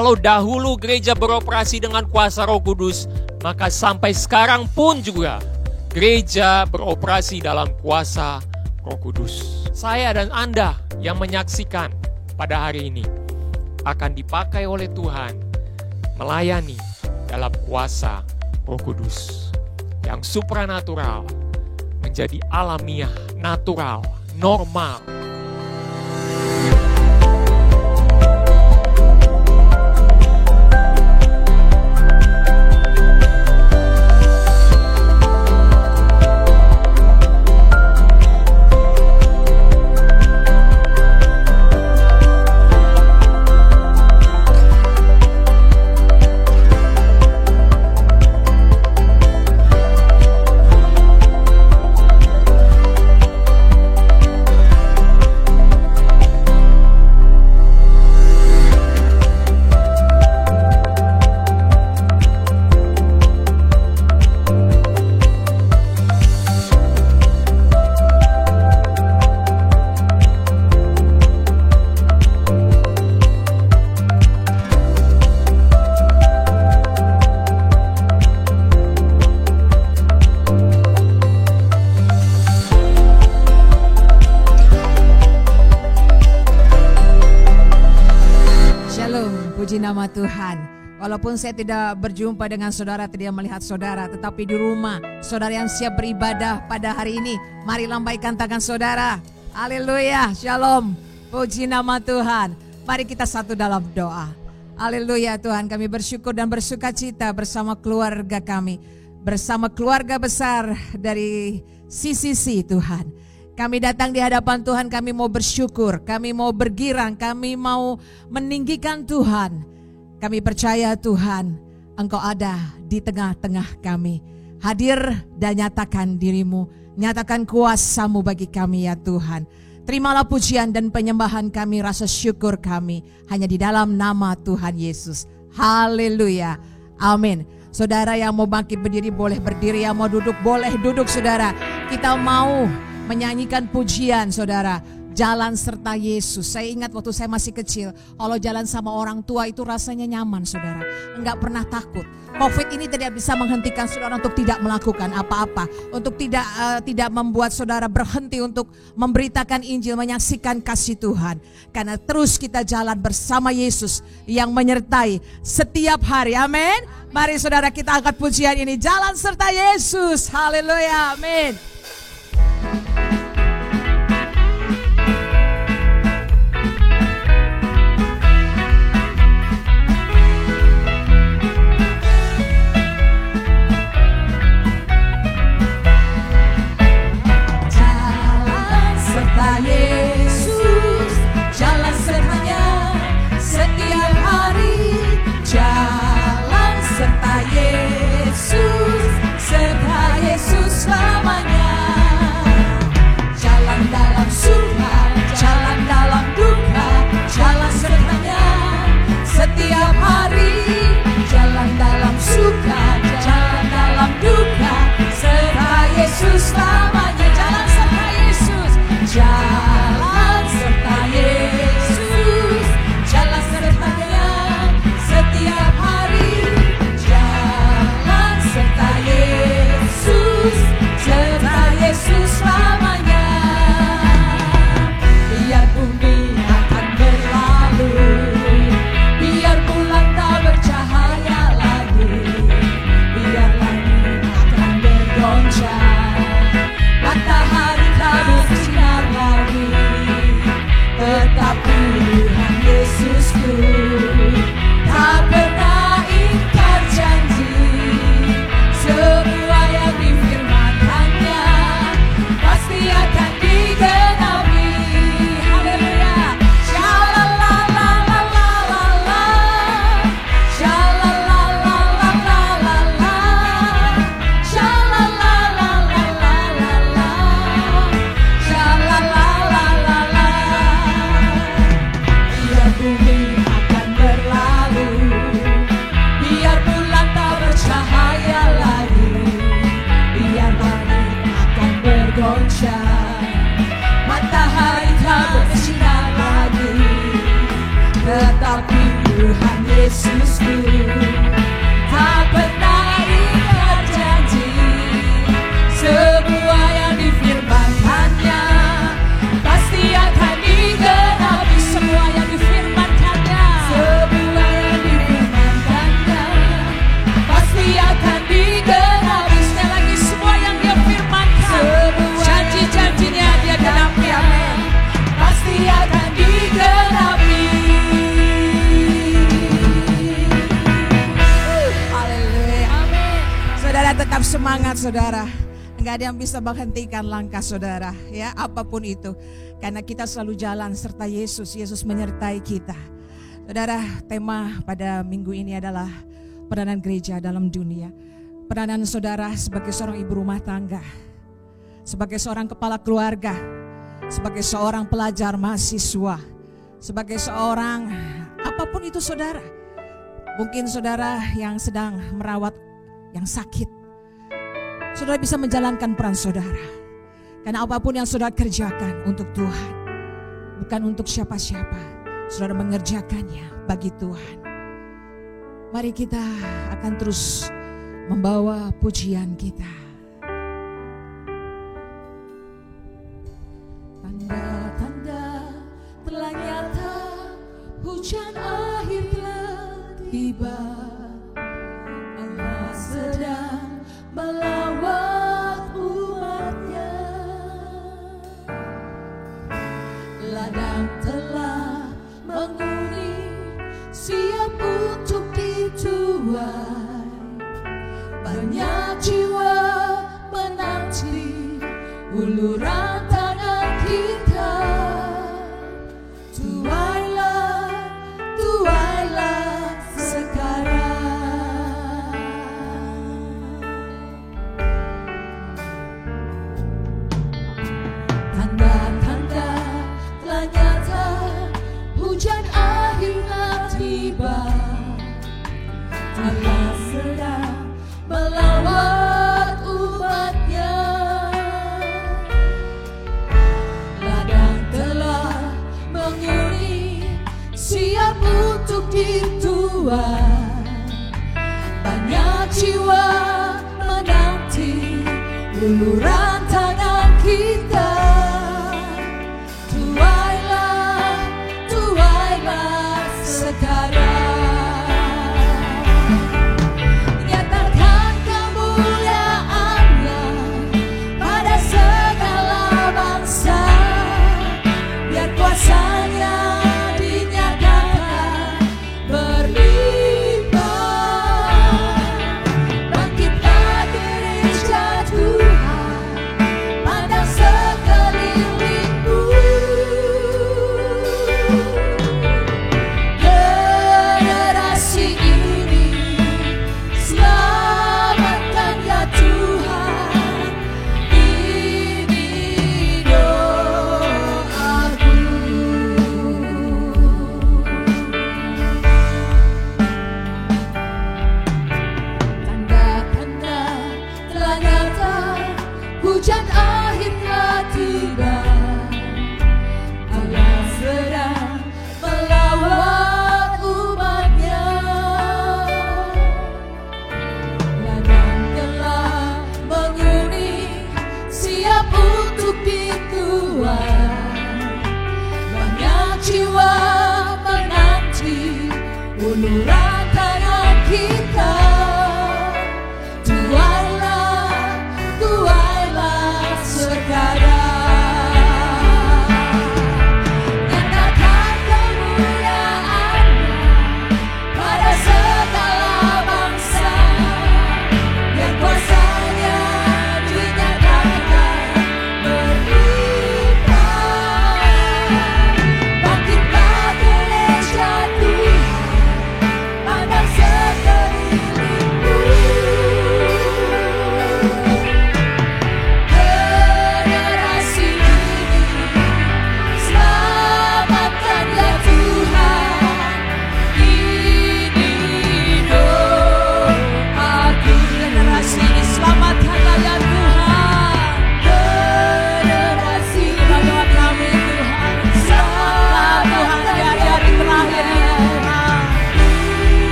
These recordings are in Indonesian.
Kalau dahulu gereja beroperasi dengan kuasa Roh Kudus, maka sampai sekarang pun juga gereja beroperasi dalam kuasa Roh Kudus. Saya dan Anda yang menyaksikan pada hari ini akan dipakai oleh Tuhan melayani dalam kuasa Roh Kudus yang supranatural menjadi alamiah, natural, normal. Puji nama Tuhan. Walaupun saya tidak berjumpa dengan saudara, tidak melihat saudara, tetapi di rumah, saudara yang siap beribadah pada hari ini, mari lambaikan tangan saudara. Haleluya, shalom. Puji nama Tuhan. Mari kita satu dalam doa. Haleluya Tuhan, kami bersyukur dan bersuka cita bersama keluarga kami, bersama keluarga besar dari CCC Tuhan. Kami datang di hadapan Tuhan, kami mau bersyukur, kami mau bergirang, kami mau meninggikan Tuhan. Kami percaya Tuhan, Engkau ada di tengah-tengah kami. Hadir dan nyatakan dirimu, nyatakan kuasa-Mu bagi kami ya Tuhan. Terimalah pujian dan penyembahan kami, rasa syukur kami, hanya di dalam nama Tuhan Yesus. Haleluya, amin. Saudara yang mau bangkit berdiri boleh berdiri, yang mau duduk boleh duduk saudara. Kita mau menyanyikan pujian saudara, jalan serta Yesus. Saya ingat waktu saya masih kecil, kalau jalan sama orang tua itu rasanya nyaman saudara, enggak pernah takut. Covid ini tidak bisa menghentikan saudara untuk tidak melakukan apa-apa, untuk tidak membuat saudara berhenti untuk memberitakan Injil, menyaksikan kasih Tuhan. Karena terus kita jalan bersama Yesus yang menyertai setiap hari, amin. Mari saudara kita angkat pujian ini, jalan serta Yesus, haleluya, amin. Yesus, jalan sertanya setiap hari. Jalan serta Yesus selamanya. saudara. Enggak ada yang bisa menghentikan langkah saudara, ya, apapun itu. Karena kita selalu jalan serta Yesus. Yesus menyertai kita. Saudara, tema pada minggu ini adalah peranan gereja dalam dunia. Peranan saudara sebagai seorang ibu rumah tangga, sebagai seorang kepala keluarga, sebagai seorang pelajar mahasiswa, sebagai seorang apapun itu saudara. Mungkin saudara yang sedang merawat yang sakit, saudara bisa menjalankan peran saudara. Karena apapun yang saudara kerjakan untuk Tuhan, bukan untuk siapa-siapa, saudara mengerjakannya bagi Tuhan. Mari kita akan terus membawa pujian kita. Tanda-tanda telah nyata, hujan akhir telah tiba. Allah sedang melawat umatnya. Ladang telah menguning, siap untuk dituai. Banyak jiwa menanti uluran tangan kita. Tuailah, tuailah sekarang. Tanda-tanda telah nyata, hujan akhirnya tiba. Allah sedang melawat umatnya. Ladang telah menguning, siap untuk dituai. Banyak jiwa menanti uluran tangan kita. Tuailah, tuailah sekarang. Kuasanya dinyatakan berdiri.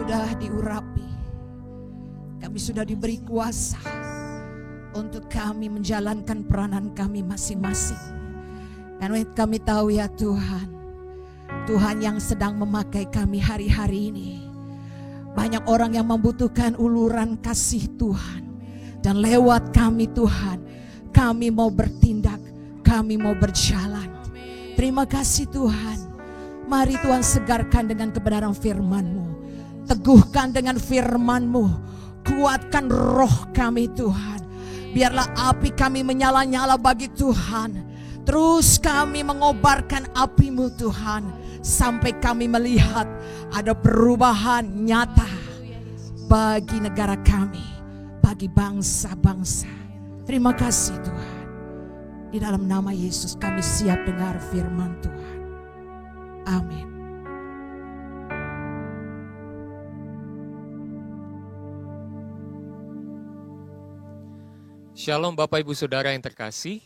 sudah diurapi, kami sudah diberi kuasa untuk kami menjalankan peranan kami masing-masing. Dan kami tahu ya Tuhan, Tuhan yang sedang memakai kami hari-hari ini. Banyak orang yang membutuhkan uluran kasih Tuhan. Dan lewat kami Tuhan, kami mau bertindak, kami mau berjalan. Terima kasih Tuhan. Mari Tuhan segarkan dengan kebenaran firman-Mu. Teguhkan dengan firman-Mu. Kuatkan roh kami Tuhan. Biarlah api kami menyala-nyala bagi Tuhan. Terus kami mengobarkan api-Mu Tuhan. Sampai kami melihat ada perubahan nyata bagi negara kami, bagi bangsa-bangsa. Terima kasih Tuhan. Di dalam nama Yesus kami siap dengar firman Tuhan. Amin. Shalom Bapak Ibu Saudara yang terkasih.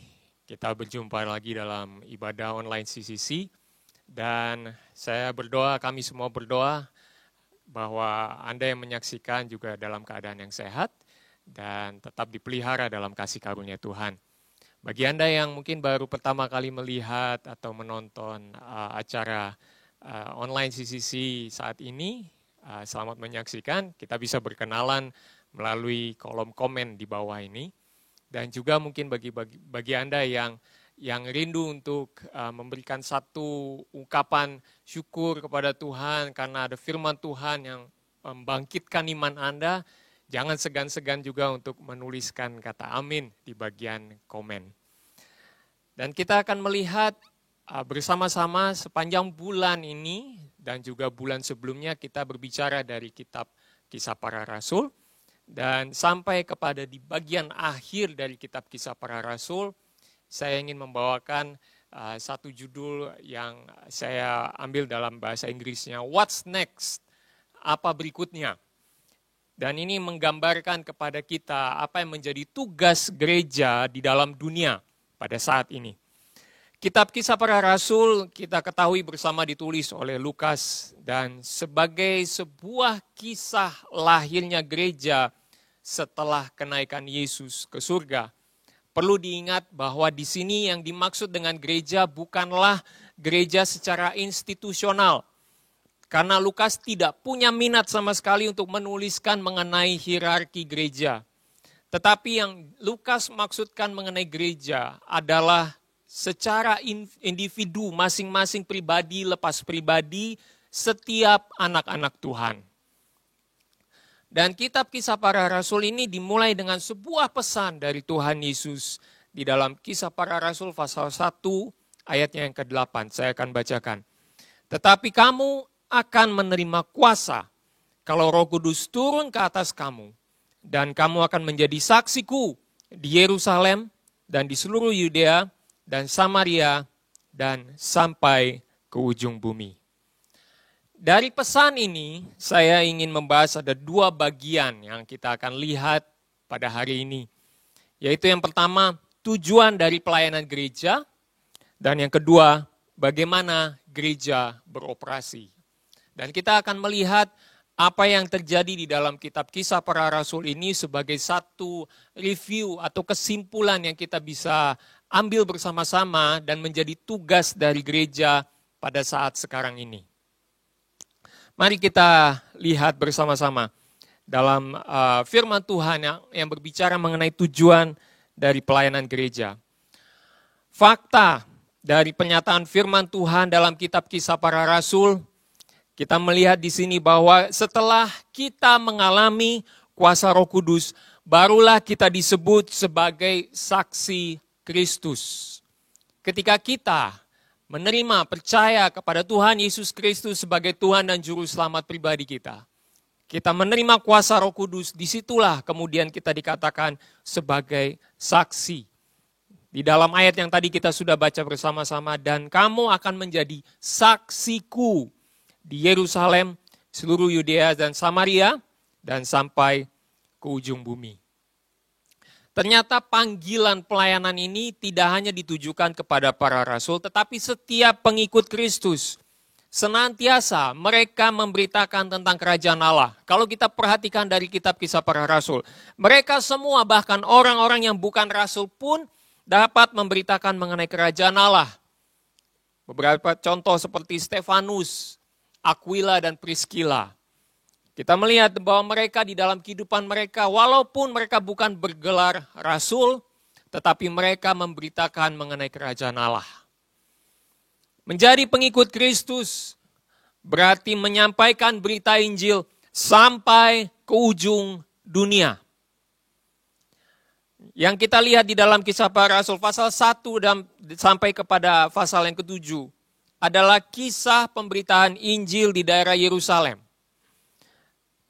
Kita berjumpa lagi dalam ibadah online CCC. Dan saya berdoa, kami semua berdoa bahwa Anda yang menyaksikan juga dalam keadaan yang sehat dan tetap dipelihara dalam kasih karunia Tuhan. Bagi Anda yang mungkin baru pertama kali melihat atau menonton acara online CCC saat ini, selamat menyaksikan. Kita bisa berkenalan melalui kolom komen di bawah ini. Dan juga mungkin bagi Anda yang rindu untuk memberikan satu ungkapan syukur kepada Tuhan karena ada firman Tuhan yang membangkitkan iman Anda, jangan segan-segan juga untuk menuliskan kata amin di bagian komen. Dan kita akan melihat bersama-sama sepanjang bulan ini dan juga bulan sebelumnya kita berbicara dari kitab Kisah Para Rasul. Dan sampai kepada di bagian akhir dari kitab Kisah Para Rasul, saya ingin membawakan satu judul yang saya ambil dalam bahasa Inggrisnya, What's Next? Apa berikutnya? Dan ini menggambarkan kepada kita apa yang menjadi tugas gereja di dalam dunia pada saat ini. Kitab Kisah Para Rasul kita ketahui bersama ditulis oleh Lukas dan sebagai sebuah kisah lahirnya gereja setelah kenaikan Yesus ke surga. Perlu diingat bahwa di sini yang dimaksud dengan gereja bukanlah gereja secara institusional. Karena Lukas tidak punya minat sama sekali untuk menuliskan mengenai hierarki gereja. Tetapi yang Lukas maksudkan mengenai gereja adalah secara individu, masing-masing pribadi lepas pribadi, setiap anak-anak Tuhan. Dan kitab Kisah Para Rasul ini dimulai dengan sebuah pesan dari Tuhan Yesus di dalam Kisah Para Rasul pasal 1 ayatnya yang ke-8. Saya akan bacakan. Tetapi kamu akan menerima kuasa kalau Roh Kudus turun ke atas kamu, dan kamu akan menjadi saksiku di Yerusalem dan di seluruh Yudea dan Samaria dan sampai ke ujung bumi. Dari pesan ini saya ingin membahas ada dua bagian yang kita akan lihat pada hari ini. Yaitu yang pertama, tujuan dari pelayanan gereja, dan yang kedua, bagaimana gereja beroperasi. Dan kita akan melihat apa yang terjadi di dalam kitab Kisah Para Rasul ini sebagai satu review atau kesimpulan yang kita bisa ambil bersama-sama dan menjadi tugas dari gereja pada saat sekarang ini. Mari kita lihat bersama-sama dalam firman Tuhan yang berbicara mengenai tujuan dari pelayanan gereja. Fakta dari penyataan firman Tuhan dalam kitab Kisah Para Rasul, kita melihat di sini bahwa setelah kita mengalami kuasa Roh Kudus, barulah kita disebut sebagai saksi Kristus. Ketika kita menerima, percaya kepada Tuhan Yesus Kristus sebagai Tuhan dan Juru Selamat pribadi kita, kita menerima kuasa Roh Kudus, disitulah kemudian kita dikatakan sebagai saksi. Di dalam ayat yang tadi kita sudah baca bersama-sama, dan kamu akan menjadi saksiku di Yerusalem, seluruh Yudea dan Samaria, dan sampai ke ujung bumi. Ternyata panggilan pelayanan ini tidak hanya ditujukan kepada para rasul, tetapi setiap pengikut Kristus. Senantiasa mereka memberitakan tentang kerajaan Allah. Kalau kita perhatikan dari kitab Kisah Para Rasul, mereka semua bahkan orang-orang yang bukan rasul pun dapat memberitakan mengenai kerajaan Allah. Beberapa contoh seperti Stefanus, Aquila dan Priscilla. Kita melihat bahwa mereka di dalam kehidupan mereka, walaupun mereka bukan bergelar rasul, tetapi mereka memberitakan mengenai kerajaan Allah. Menjadi pengikut Kristus berarti menyampaikan berita Injil sampai ke ujung dunia. Yang kita lihat di dalam Kisah Para Rasul pasal 1 dan sampai kepada pasal yang ke-7 adalah kisah pemberitaan Injil di daerah Yerusalem.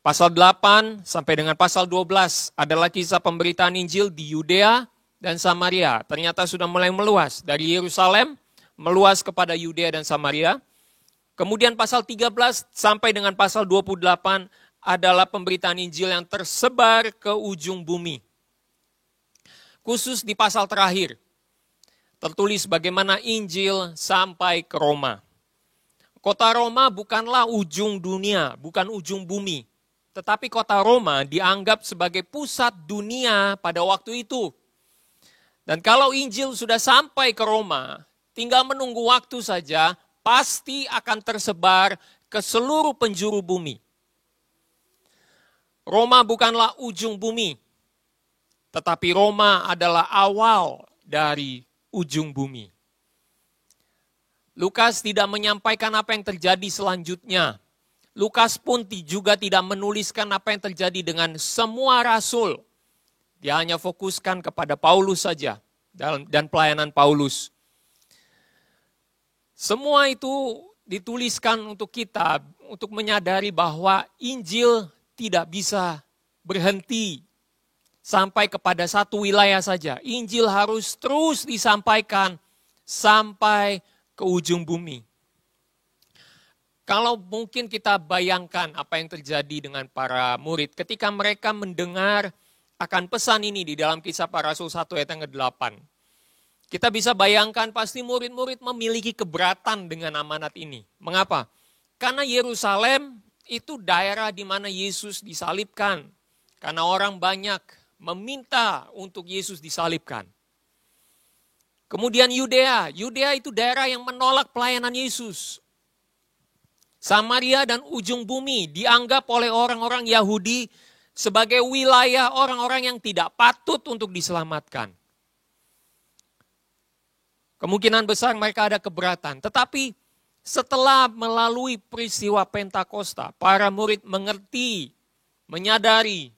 Pasal 8 sampai dengan pasal 12 adalah kisah pemberitaan Injil di Yudea dan Samaria. Ternyata sudah mulai meluas dari Yerusalem, meluas kepada Yudea dan Samaria. Kemudian pasal 13 sampai dengan pasal 28 adalah pemberitaan Injil yang tersebar ke ujung bumi. Khusus di pasal terakhir, tertulis bagaimana Injil sampai ke Roma. Kota Roma bukanlah ujung dunia, bukan ujung bumi. Tetapi kota Roma dianggap sebagai pusat dunia pada waktu itu. Dan kalau Injil sudah sampai ke Roma, tinggal menunggu waktu saja, pasti akan tersebar ke seluruh penjuru bumi. Roma bukanlah ujung bumi, tetapi Roma adalah awal dari ujung bumi. Lukas tidak menyampaikan apa yang terjadi selanjutnya. Lukas pun juga tidak menuliskan apa yang terjadi dengan semua rasul. Dia hanya fokuskan kepada Paulus saja dan pelayanan Paulus. Semua itu dituliskan untuk kita, untuk menyadari bahwa Injil tidak bisa berhenti sampai kepada satu wilayah saja. Injil harus terus disampaikan sampai ke ujung bumi. Kalau mungkin kita bayangkan apa yang terjadi dengan para murid ketika mereka mendengar akan pesan ini di dalam Kisah Para Rasul 1 ayat yang ke-8. Kita bisa bayangkan pasti murid-murid memiliki keberatan dengan amanat ini. Mengapa? Karena Yerusalem itu daerah di mana Yesus disalibkan. Karena orang banyak meminta untuk Yesus disalibkan. Kemudian Yudea. Yudea itu daerah yang menolak pelayanan Yesus. Samaria dan ujung bumi dianggap oleh orang-orang Yahudi sebagai wilayah orang-orang yang tidak patut untuk diselamatkan. Kemungkinan besar mereka ada keberatan. Tetapi setelah melalui peristiwa Pentakosta, para murid mengerti, menyadari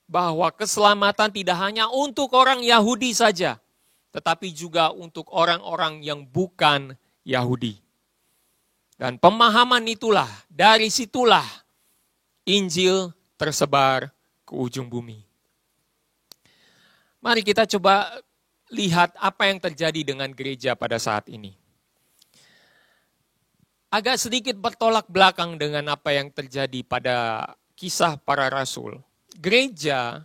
bahwa keselamatan tidak hanya untuk orang Yahudi saja, tetapi juga untuk orang-orang yang bukan Yahudi. Dan pemahaman itulah, dari situlah Injil tersebar ke ujung bumi. Mari kita coba lihat apa yang terjadi dengan gereja pada saat ini. Agak sedikit bertolak belakang dengan apa yang terjadi pada kisah para rasul. Gereja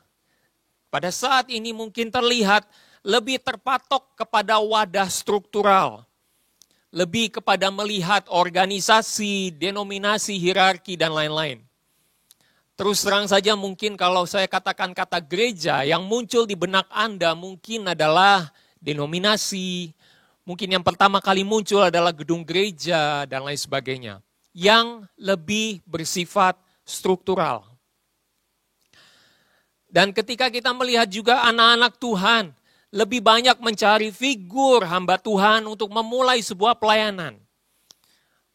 pada saat ini mungkin terlihat lebih terpatok kepada wadah struktural. Lebih kepada melihat organisasi, denominasi, hierarki, dan lain-lain. Terus terang saja mungkin kalau saya katakan kata gereja, yang muncul di benak Anda mungkin adalah denominasi. Mungkin yang pertama kali muncul adalah gedung gereja, dan lain sebagainya. Yang lebih bersifat struktural. Dan ketika kita melihat juga anak-anak Tuhan, lebih banyak mencari figur hamba Tuhan untuk memulai sebuah pelayanan.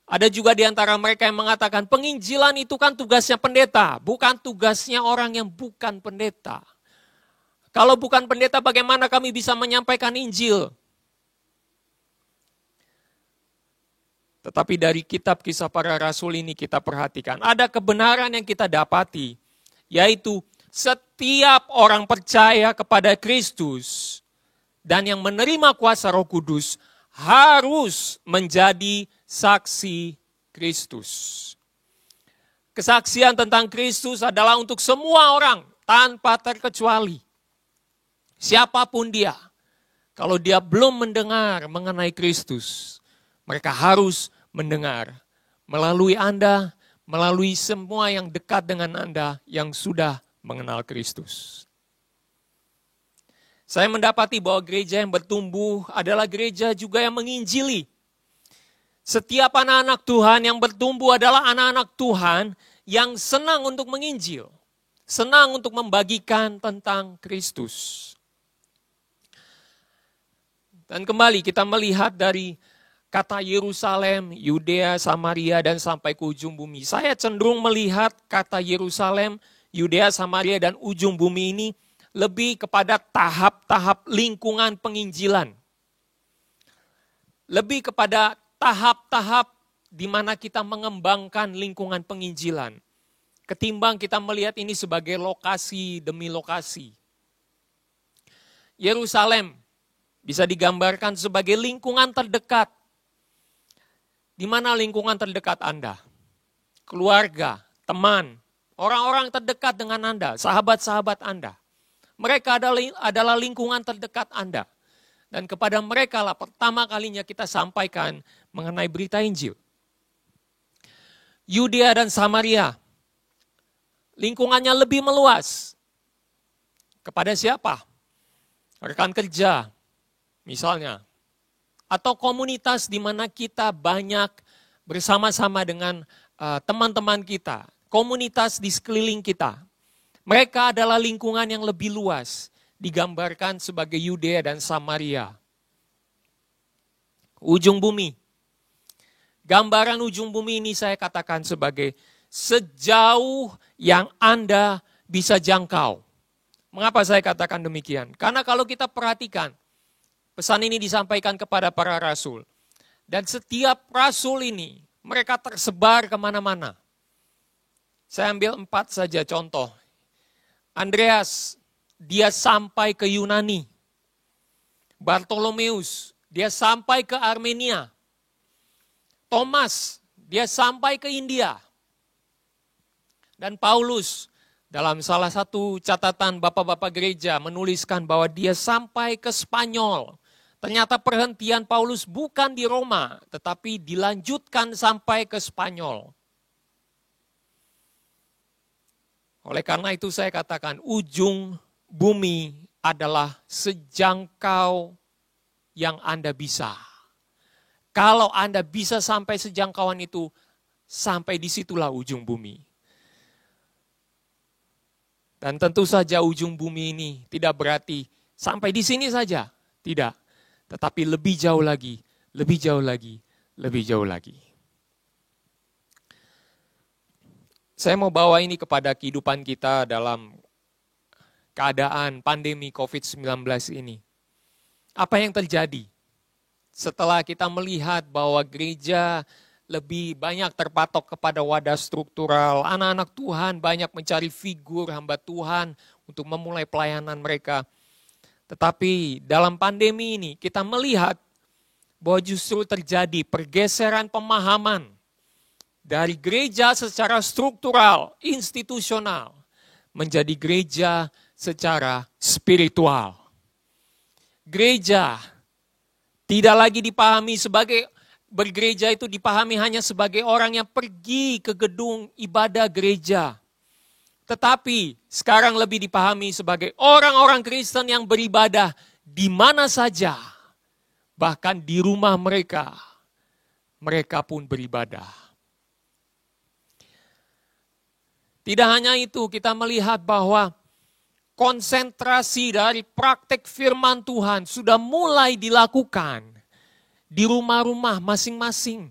Ada juga di antara mereka yang mengatakan penginjilan itu kan tugasnya pendeta, bukan tugasnya orang yang bukan pendeta. Kalau bukan pendeta bagaimana kami bisa menyampaikan Injil? Tetapi dari kitab kisah para rasul ini kita perhatikan, ada kebenaran yang kita dapati, yaitu setiap orang percaya kepada Kristus dan yang menerima kuasa Roh Kudus harus menjadi saksi Kristus. Kesaksian tentang Kristus adalah untuk semua orang tanpa terkecuali. Siapapun dia, kalau dia belum mendengar mengenai Kristus, mereka harus mendengar melalui Anda, melalui semua yang dekat dengan Anda yang sudah mengenal Kristus. Saya mendapati bahwa gereja yang bertumbuh adalah gereja juga yang menginjili. Setiap anak-anak Tuhan yang bertumbuh adalah anak-anak Tuhan yang senang untuk menginjil. Senang untuk membagikan tentang Kristus. Dan kembali kita melihat dari kata Yerusalem, Yudea, Samaria, dan sampai ke ujung bumi. Saya cenderung melihat kata Yerusalem, Yudea, Samaria, dan ujung bumi ini lebih kepada tahap-tahap lingkungan penginjilan. Lebih kepada tahap-tahap di mana kita mengembangkan lingkungan penginjilan. Ketimbang kita melihat ini sebagai lokasi demi lokasi. Yerusalem bisa digambarkan sebagai lingkungan terdekat. Di mana lingkungan terdekat Anda? Keluarga, teman, orang-orang terdekat dengan Anda, sahabat-sahabat Anda. Mereka adalah lingkungan terdekat Anda. Dan kepada mereka lah pertama kalinya kita sampaikan mengenai berita Injil. Yudea dan Samaria, lingkungannya lebih meluas. Kepada siapa? Rekan kerja, misalnya. Atau komunitas di mana kita banyak bersama-sama dengan teman-teman kita. Komunitas di sekeliling kita. Mereka adalah lingkungan yang lebih luas, digambarkan sebagai Yudea dan Samaria. Ujung bumi. Gambaran ujung bumi ini saya katakan sebagai sejauh yang Anda bisa jangkau. Mengapa saya katakan demikian? Karena kalau kita perhatikan, pesan ini disampaikan kepada para rasul. Dan setiap rasul ini, mereka tersebar kemana-mana. Saya ambil 4 saja contoh. Andreas, dia sampai ke Yunani. Bartolomeus, dia sampai ke Armenia. Thomas, dia sampai ke India. Dan Paulus, dalam salah satu catatan bapak-bapak gereja menuliskan bahwa dia sampai ke Spanyol. Ternyata perhentian Paulus bukan di Roma, tetapi dilanjutkan sampai ke Spanyol. Oleh karena itu saya katakan ujung bumi adalah sejangkau yang Anda bisa. Kalau Anda bisa sampai sejangkauan itu, sampai disitulah ujung bumi. Dan tentu saja ujung bumi ini tidak berarti sampai di sini saja. Tidak. Tetapi lebih jauh lagi, lebih jauh lagi, lebih jauh lagi. Saya mau bawa ini kepada kehidupan kita dalam keadaan pandemi COVID-19 ini. Apa yang terjadi? Setelah kita melihat bahwa gereja lebih banyak terpatok kepada wadah struktural, anak-anak Tuhan banyak mencari figur hamba Tuhan untuk memulai pelayanan mereka. Tetapi dalam pandemi ini kita melihat bahwa justru terjadi pergeseran pemahaman dari gereja secara struktural, institusional, menjadi gereja secara spiritual. Gereja tidak lagi dipahami sebagai bergereja itu dipahami hanya sebagai orang yang pergi ke gedung ibadah gereja. Tetapi sekarang lebih dipahami sebagai orang-orang Kristen yang beribadah di mana saja. Bahkan di rumah mereka, mereka pun beribadah. Tidak hanya itu, kita melihat bahwa konsentrasi dari praktek firman Tuhan sudah mulai dilakukan di rumah-rumah masing-masing.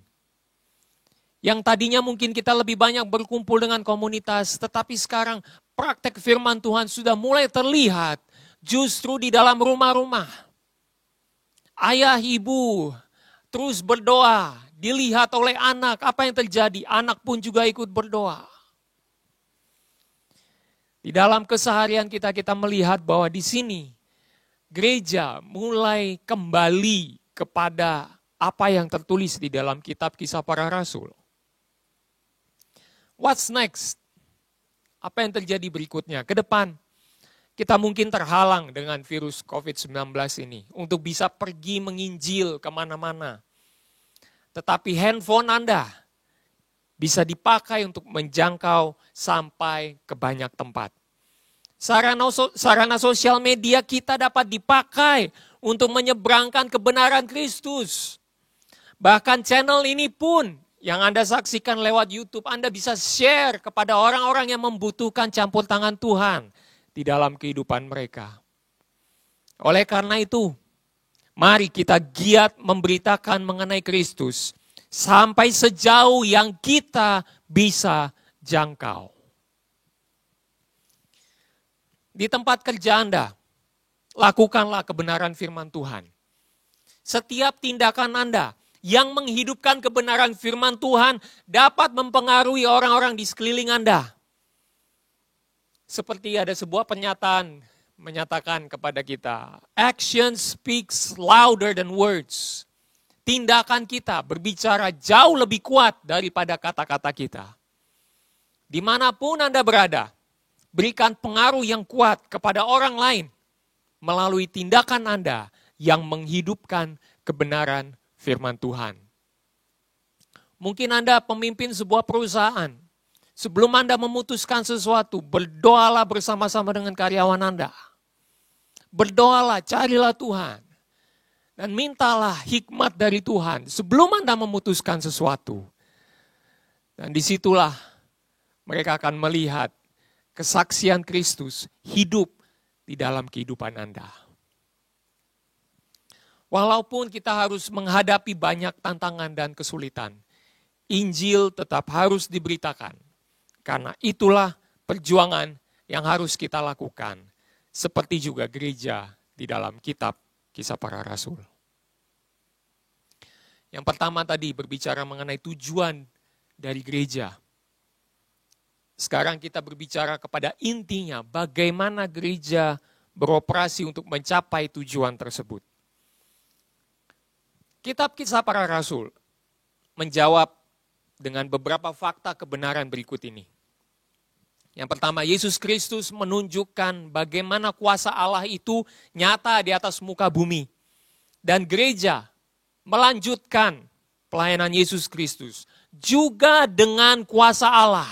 Yang tadinya mungkin kita lebih banyak berkumpul dengan komunitas, tetapi sekarang praktek firman Tuhan sudah mulai terlihat justru di dalam rumah-rumah. Ayah, ibu terus berdoa, dilihat oleh anak, apa yang terjadi? Anak pun juga ikut berdoa. Di dalam keseharian kita melihat bahwa di sini gereja mulai kembali kepada apa yang tertulis di dalam kitab Kisah Para Rasul. What's next? Apa yang terjadi berikutnya? Ke depan kita mungkin terhalang dengan virus COVID-19 ini untuk bisa pergi menginjil kemana-mana. Tetapi handphone Anda bisa dipakai untuk menjangkau sampai ke banyak tempat. Sarana sosial media kita dapat dipakai untuk menyeberangkan kebenaran Kristus. Bahkan channel ini pun yang Anda saksikan lewat YouTube, Anda bisa share kepada orang-orang yang membutuhkan campur tangan Tuhan di dalam kehidupan mereka. Oleh karena itu, mari kita giat memberitakan mengenai Kristus sampai sejauh yang kita bisa jangkau. Di tempat kerja Anda, lakukanlah kebenaran firman Tuhan. Setiap tindakan Anda yang menghidupkan kebenaran firman Tuhan dapat mempengaruhi orang-orang di sekeliling Anda. Seperti ada sebuah pernyataan menyatakan kepada kita, action speaks louder than words. Tindakan kita berbicara jauh lebih kuat daripada kata-kata kita. Dimanapun Anda berada, berikan pengaruh yang kuat kepada orang lain melalui tindakan Anda yang menghidupkan kebenaran firman Tuhan. Mungkin Anda pemimpin sebuah perusahaan. Sebelum Anda memutuskan sesuatu, berdoalah bersama-sama dengan karyawan Anda. Berdoalah, carilah Tuhan. Dan mintalah hikmat dari Tuhan sebelum Anda memutuskan sesuatu. Dan disitulah mereka akan melihat kesaksian Kristus hidup di dalam kehidupan Anda. Walaupun kita harus menghadapi banyak tantangan dan kesulitan, Injil tetap harus diberitakan. Karena itulah perjuangan yang harus kita lakukan. Seperti juga gereja di dalam kitab Kisah Para Rasul. Yang pertama tadi berbicara mengenai tujuan dari gereja. Sekarang kita berbicara kepada intinya bagaimana gereja beroperasi untuk mencapai tujuan tersebut. Kitab Kisah Para Rasul menjawab dengan beberapa fakta kebenaran berikut ini. Yang pertama, Yesus Kristus menunjukkan bagaimana kuasa Allah itu nyata di atas muka bumi. Dan gereja melanjutkan pelayanan Yesus Kristus juga dengan kuasa Allah.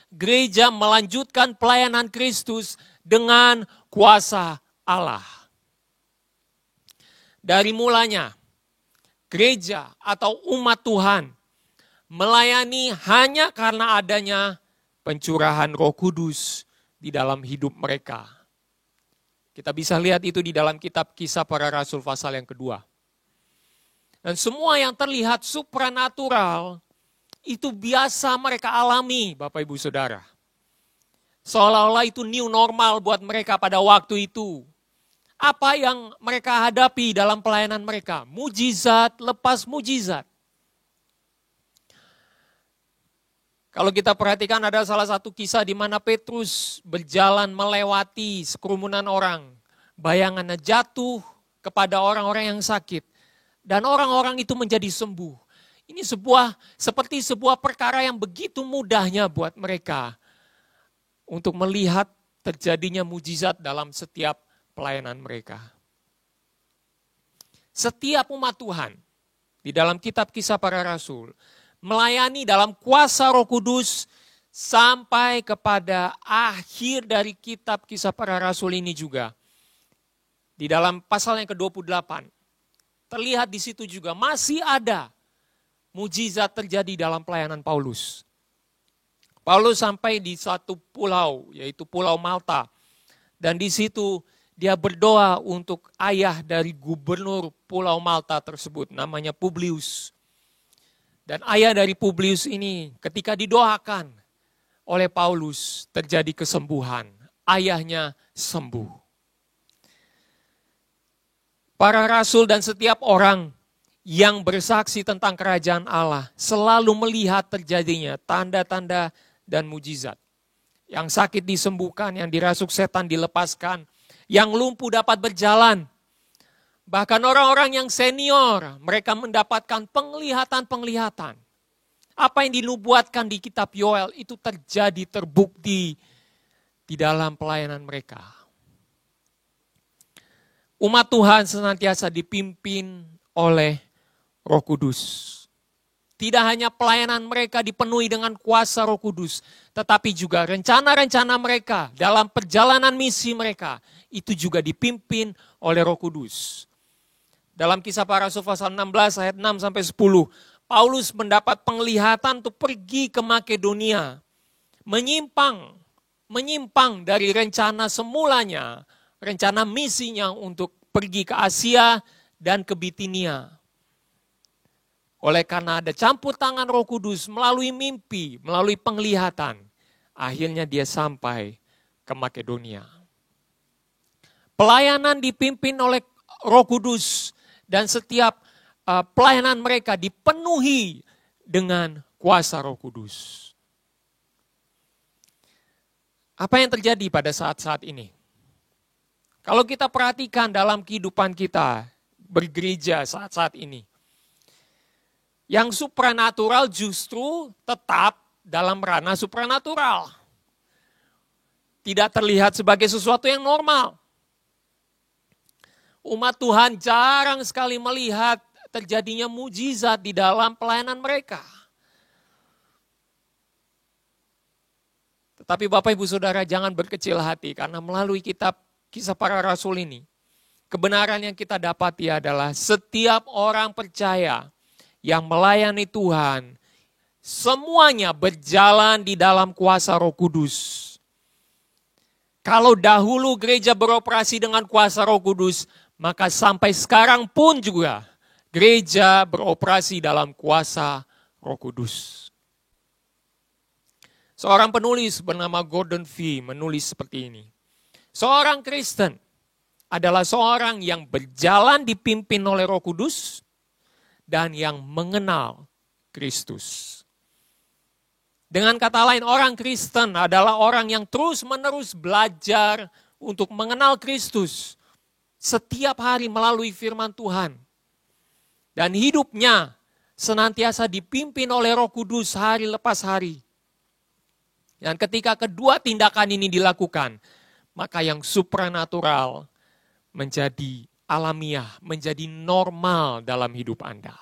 Gereja melanjutkan pelayanan Kristus dengan kuasa Allah. Dari mulanya, gereja atau umat Tuhan melayani hanya karena adanya pencurahan Roh Kudus di dalam hidup mereka. Kita bisa lihat itu di dalam kitab Kisah Para Rasul pasal yang kedua. Dan semua yang terlihat supranatural itu biasa mereka alami, Bapak Ibu Saudara. Seolah-olah itu new normal buat mereka pada waktu itu. Apa yang mereka hadapi dalam pelayanan mereka? Mujizat lepas mujizat. Kalau kita perhatikan ada salah satu kisah di mana Petrus berjalan melewati sekerumunan orang. Bayangannya jatuh kepada orang-orang yang sakit. Dan orang-orang itu menjadi sembuh. Ini seperti sebuah perkara yang begitu mudahnya buat mereka untuk melihat terjadinya mujizat dalam setiap pelayanan mereka. Setiap umat Tuhan di dalam kitab Kisah Para Rasul melayani dalam kuasa Roh Kudus sampai kepada akhir dari kitab Kisah Para Rasul ini juga. Di dalam pasal yang ke-28 terlihat di situ juga masih ada mujizat terjadi dalam pelayanan Paulus. Paulus sampai di satu pulau, yaitu Pulau Malta. Dan di situ dia berdoa untuk ayah dari gubernur Pulau Malta tersebut, namanya Publius. Dan ayah dari Publius ini ketika didoakan oleh Paulus terjadi kesembuhan. Ayahnya sembuh. Para rasul dan setiap orang yang bersaksi tentang kerajaan Allah selalu melihat terjadinya tanda-tanda dan mujizat. Yang sakit disembuhkan, yang dirasuk setan dilepaskan, yang lumpuh dapat berjalan. Bahkan orang-orang yang senior, mereka mendapatkan penglihatan-penglihatan. Apa yang dinubuatkan di kitab Yoel itu terjadi, terbukti di dalam pelayanan mereka. Umat Tuhan senantiasa dipimpin oleh Roh Kudus. Tidak hanya pelayanan mereka dipenuhi dengan kuasa Roh Kudus, tetapi juga rencana-rencana mereka dalam perjalanan misi mereka, itu juga dipimpin oleh Roh Kudus. Dalam Kisah Para Rasul pasal 16 ayat 6 sampai 10, Paulus mendapat penglihatan untuk pergi ke Makedonia, menyimpang dari rencana semulanya, rencana misinya untuk pergi ke Asia dan ke Bitinia. Oleh karena ada campur tangan Roh Kudus melalui mimpi, melalui penglihatan, akhirnya dia sampai ke Makedonia. Pelayanan dipimpin oleh Roh Kudus dan setiap pelayanan mereka dipenuhi dengan kuasa Roh Kudus. Apa yang terjadi pada saat-saat ini? Kalau kita perhatikan dalam kehidupan kita bergereja saat-saat ini, yang supranatural justru tetap dalam ranah supranatural. Tidak terlihat sebagai sesuatu yang normal. Umat Tuhan jarang sekali melihat terjadinya mujizat di dalam pelayanan mereka. Tetapi Bapak Ibu Saudara jangan berkecil hati karena melalui kitab Kisah Para Rasul ini, kebenaran yang kita dapati adalah setiap orang percaya yang melayani Tuhan, semuanya berjalan di dalam kuasa Roh Kudus. Kalau dahulu gereja beroperasi dengan kuasa Roh Kudus, maka sampai sekarang pun juga gereja beroperasi dalam kuasa Roh Kudus. Seorang penulis bernama Gordon Fee menulis seperti ini. Seorang Kristen adalah seorang yang berjalan dipimpin oleh Roh Kudus dan yang mengenal Kristus. Dengan kata lain, orang Kristen adalah orang yang terus-menerus belajar untuk mengenal Kristus setiap hari melalui firman Tuhan. Dan hidupnya senantiasa dipimpin oleh Roh Kudus hari lepas hari. Dan ketika kedua tindakan ini dilakukan, maka yang supranatural menjadi alamiah, menjadi normal dalam hidup Anda.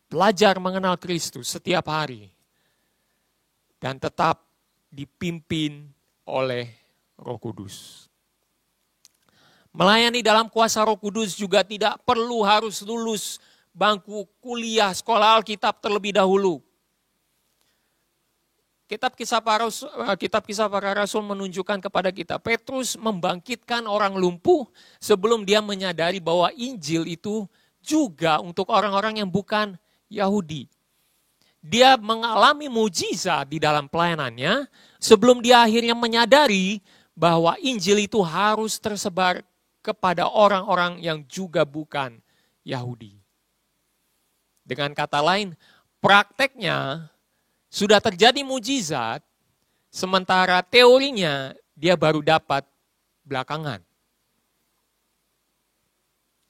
Belajar mengenal Kristus setiap hari. Dan tetap dipimpin oleh Roh Kudus. Melayani dalam kuasa Roh Kudus juga tidak perlu harus lulus bangku kuliah sekolah Alkitab terlebih dahulu. Kitab Kisah Para Rasul menunjukkan kepada kita, Petrus membangkitkan orang lumpuh sebelum dia menyadari bahwa Injil itu juga untuk orang-orang yang bukan Yahudi. Dia mengalami mujizat di dalam pelayanannya sebelum dia akhirnya menyadari bahwa Injil itu harus tersebar kepada orang-orang yang juga bukan Yahudi. Dengan kata lain, prakteknya sudah terjadi mujizat, sementara teorinya dia baru dapat belakangan.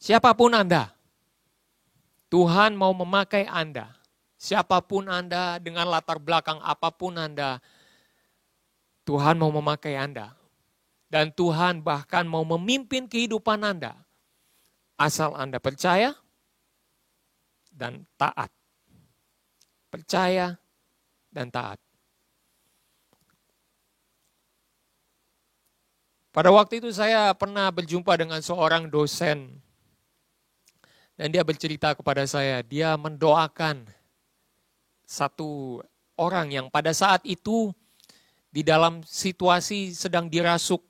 Siapapun Anda, Tuhan mau memakai Anda. Siapapun Anda, dengan latar belakang apapun Anda, Tuhan mau memakai Anda. Dan Tuhan bahkan mau memimpin kehidupan Anda. Asal Anda percaya dan taat. Percaya dan taat. Pada waktu itu saya pernah berjumpa dengan seorang dosen. Dan dia bercerita kepada saya, dia mendoakan satu orang yang pada saat itu di dalam situasi sedang dirasuk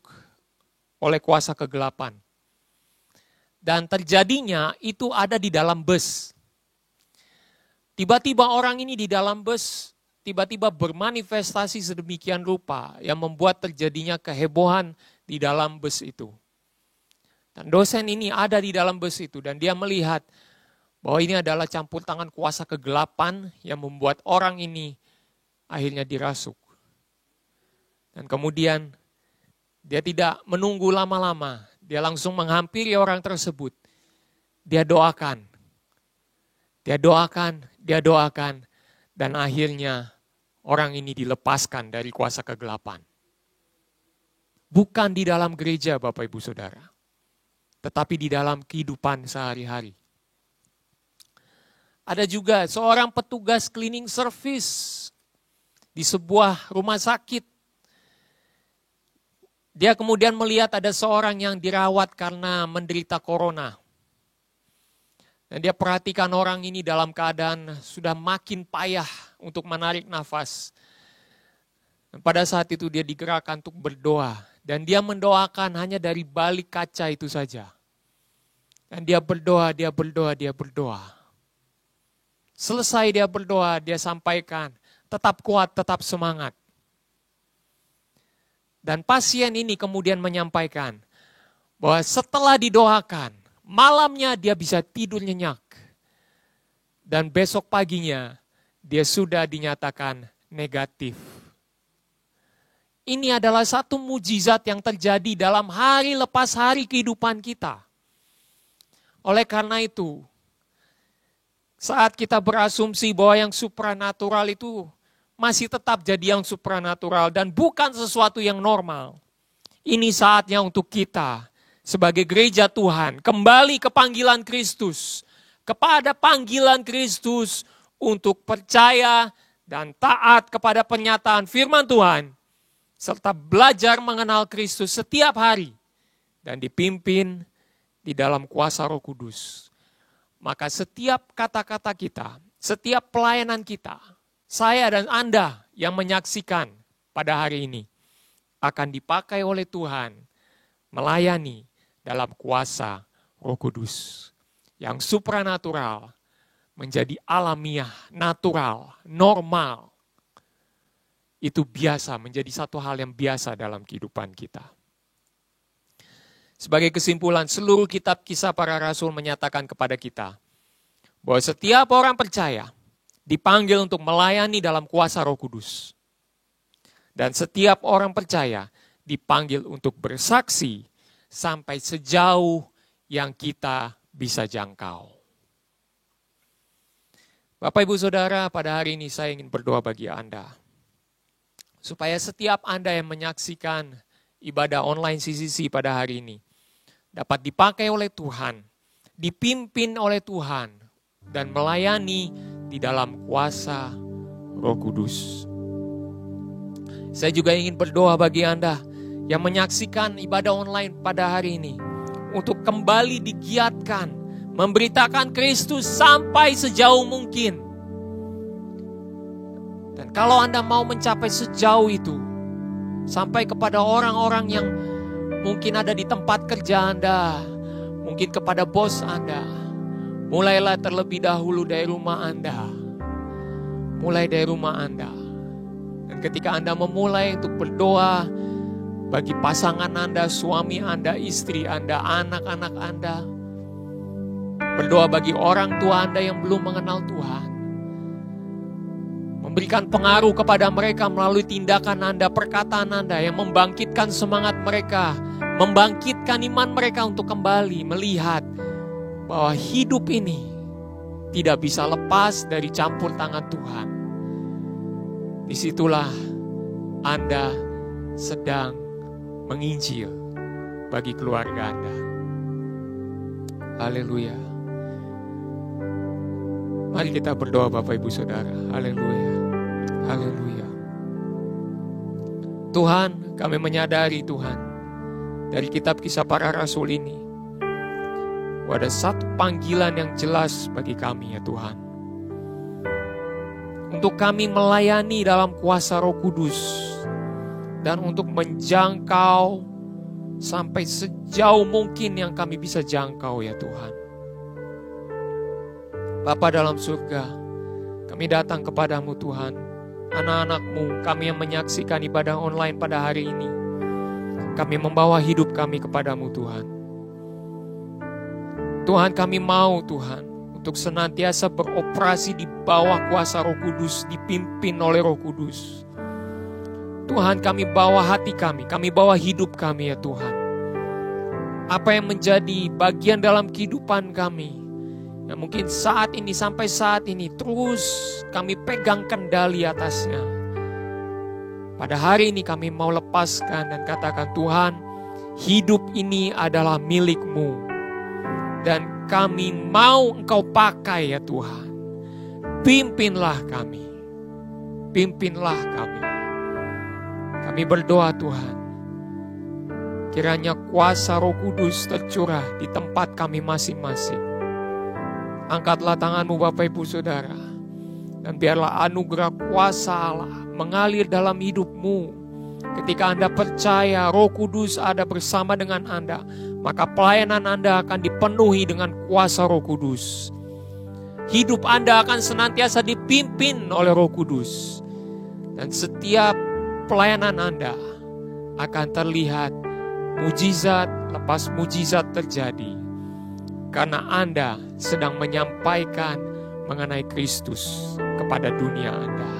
oleh kuasa kegelapan. Dan terjadinya itu ada di dalam bus. Tiba-tiba orang ini di dalam bus, tiba-tiba bermanifestasi sedemikian rupa yang membuat terjadinya kehebohan di dalam bus itu. Dan dosen ini ada di dalam bus itu dan dia melihat bahwa ini adalah campur tangan kuasa kegelapan yang membuat orang ini akhirnya dirasuk. Dan kemudian dia tidak menunggu lama-lama, dia langsung menghampiri orang tersebut. Dia doakan, dan akhirnya orang ini dilepaskan dari kuasa kegelapan. Bukan di dalam gereja Bapak Ibu Saudara, tetapi di dalam kehidupan sehari-hari. Ada juga seorang petugas cleaning service di sebuah rumah sakit. Dia kemudian melihat ada seorang yang dirawat karena menderita corona. Dan dia perhatikan orang ini dalam keadaan sudah makin payah untuk menarik nafas. Dan pada saat itu dia digerakkan untuk berdoa. Dan dia mendoakan hanya dari balik kaca itu saja. Dan dia berdoa. Selesai dia berdoa, dia sampaikan, tetap kuat, tetap semangat. Dan pasien ini kemudian menyampaikan bahwa setelah didoakan, malamnya dia bisa tidur nyenyak. Dan besok paginya dia sudah dinyatakan negatif. Ini adalah satu mujizat yang terjadi dalam hari lepas hari kehidupan kita. Oleh karena itu, saat kita berasumsi bahwa yang supranatural itu masih tetap jadi yang supranatural dan bukan sesuatu yang normal. Ini saatnya untuk kita sebagai gereja Tuhan kembali ke panggilan Kristus. Kepada panggilan Kristus untuk percaya dan taat kepada penyataan firman Tuhan. Serta belajar mengenal Kristus setiap hari. Dan dipimpin di dalam kuasa Roh Kudus. Maka setiap kata-kata kita, setiap pelayanan kita, saya dan Anda yang menyaksikan pada hari ini akan dipakai oleh Tuhan melayani dalam kuasa Roh Kudus. Yang supranatural menjadi alamiah, natural, normal. Itu biasa, menjadi satu hal yang biasa dalam kehidupan kita. Sebagai kesimpulan, seluruh kitab Kisah Para Rasul menyatakan kepada kita bahwa setiap orang percaya dipanggil untuk melayani dalam kuasa Roh Kudus. Dan setiap orang percaya dipanggil untuk bersaksi sampai sejauh yang kita bisa jangkau. Bapak Ibu Saudara, pada hari ini saya ingin berdoa bagi Anda. Supaya setiap Anda yang menyaksikan ibadah online CCC pada hari ini dapat dipakai oleh Tuhan, dipimpin oleh Tuhan, dan melayani di dalam kuasa Roh Kudus. Saya juga ingin berdoa bagi Anda yang menyaksikan ibadah online pada hari ini. untuk kembali digiatkan, memberitakan Kristus sampai sejauh mungkin. Dan kalau Anda mau mencapai sejauh itu, sampai kepada orang-orang yang mungkin ada di tempat kerja Anda, mungkin kepada bos Anda, mulailah terlebih dahulu dari rumah Anda. Mulai dari rumah Anda. Dan ketika Anda memulai untuk berdoa bagi pasangan Anda, suami Anda, istri Anda, anak-anak Anda, berdoa bagi orang tua Anda yang belum mengenal Tuhan, memberikan pengaruh kepada mereka melalui tindakan Anda, perkataan Anda yang membangkitkan semangat mereka, membangkitkan iman mereka untuk kembali melihat bahwa hidup ini tidak bisa lepas dari campur tangan Tuhan. Disitulah Anda sedang menginjil bagi keluarga Anda. Haleluya. Mari kita berdoa Bapak Ibu Saudara. Haleluya. Haleluya. Tuhan, kami menyadari Tuhan, dari kitab Kisah Para Rasul ini, ada satu panggilan yang jelas bagi kami ya Tuhan. Untuk kami melayani dalam kuasa Roh Kudus. Dan untuk menjangkau sampai sejauh mungkin yang kami bisa jangkau ya Tuhan. Bapa dalam surga, kami datang kepadamu Tuhan. Anak-anak-Mu, kami yang menyaksikan ibadah online pada hari ini. Kami membawa hidup kami kepadamu Tuhan. Tuhan, kami mau Tuhan untuk senantiasa beroperasi di bawah kuasa Roh Kudus, dipimpin oleh Roh Kudus. Tuhan, kami bawa hati kami bawa hidup kami ya Tuhan. Apa yang menjadi bagian dalam kehidupan kami, yang mungkin saat ini sampai saat ini terus kami pegang kendali atasnya. Pada hari ini kami mau lepaskan dan katakan, Tuhan, hidup ini adalah milik-Mu. Dan kami mau Engkau pakai ya Tuhan. Pimpinlah kami. Pimpinlah kami. Kami berdoa Tuhan, kiranya kuasa Roh Kudus tercurah di tempat kami masing-masing. Angkatlah tanganmu Bapak Ibu Saudara, dan biarlah anugerah kuasa Allah mengalir dalam hidupmu. Ketika Anda percaya Roh Kudus ada bersama dengan Anda, maka pelayanan Anda akan dipenuhi dengan kuasa Roh Kudus. Hidup Anda akan senantiasa dipimpin oleh Roh Kudus. Dan setiap pelayanan Anda akan terlihat mujizat lepas mujizat terjadi. Karena Anda sedang menyampaikan mengenai Kristus kepada dunia Anda.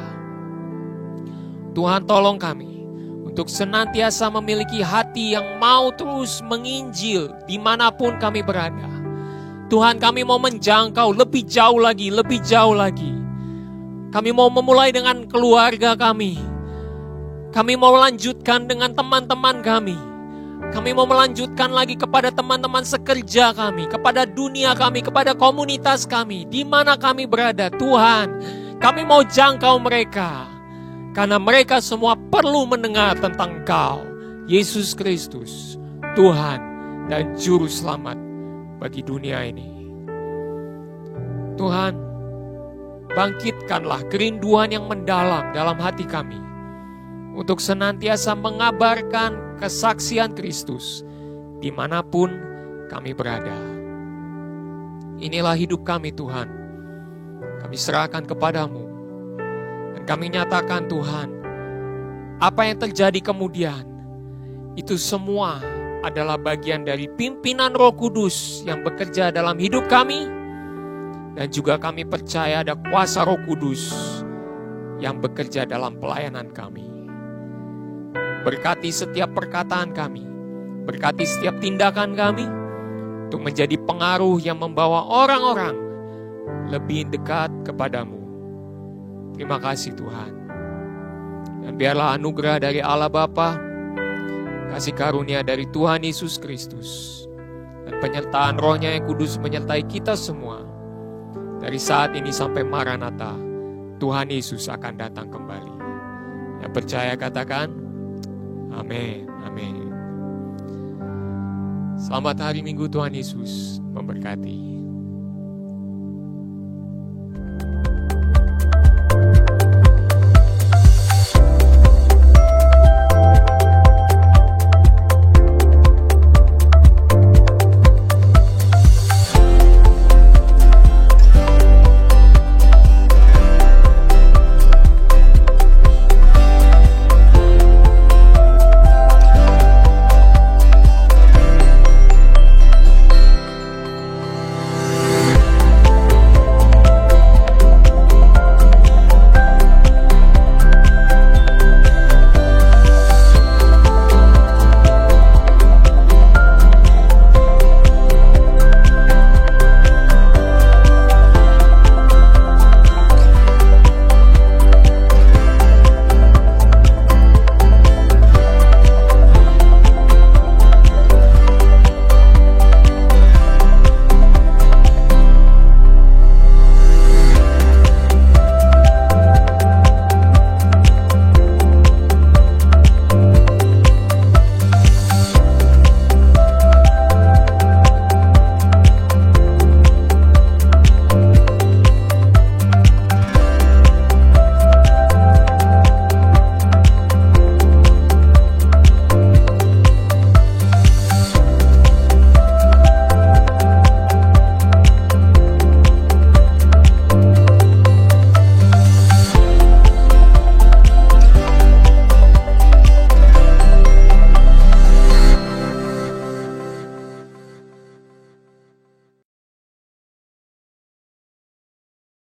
Tuhan, tolong kami untuk senantiasa memiliki hati yang mau terus menginjil dimanapun kami berada. Tuhan, kami mau menjangkau lebih jauh lagi, lebih jauh lagi. Kami mau memulai dengan keluarga kami. Kami mau melanjutkan dengan teman-teman kami. Kami mau melanjutkan lagi kepada teman-teman sekerja kami, kepada dunia kami, kepada komunitas kami, di mana kami berada. Tuhan, kami mau jangkau mereka. Karena mereka semua perlu mendengar tentang Engkau, Yesus Kristus, Tuhan dan Juru Selamat bagi dunia ini. Tuhan, bangkitkanlah kerinduan yang mendalam dalam hati kami untuk senantiasa mengabarkan kesaksian Kristus dimanapun kami berada. Inilah hidup kami Tuhan. Kami serahkan kepadamu. Dan kami nyatakan Tuhan, apa yang terjadi kemudian, itu semua adalah bagian dari pimpinan Roh Kudus yang bekerja dalam hidup kami. Dan juga kami percaya ada kuasa Roh Kudus yang bekerja dalam pelayanan kami. Berkati setiap perkataan kami, berkati setiap tindakan kami, untuk menjadi pengaruh yang membawa orang-orang lebih dekat kepadamu. Terima kasih Tuhan. Dan biarlah anugerah dari Allah Bapa, kasih karunia dari Tuhan Yesus Kristus, dan penyertaan Roh-Nya yang kudus menyertai kita semua. Dari saat ini sampai Maranatha, Tuhan Yesus akan datang kembali. Yang percaya katakan, amin, amin. Selamat hari Minggu, Tuhan Yesus memberkati.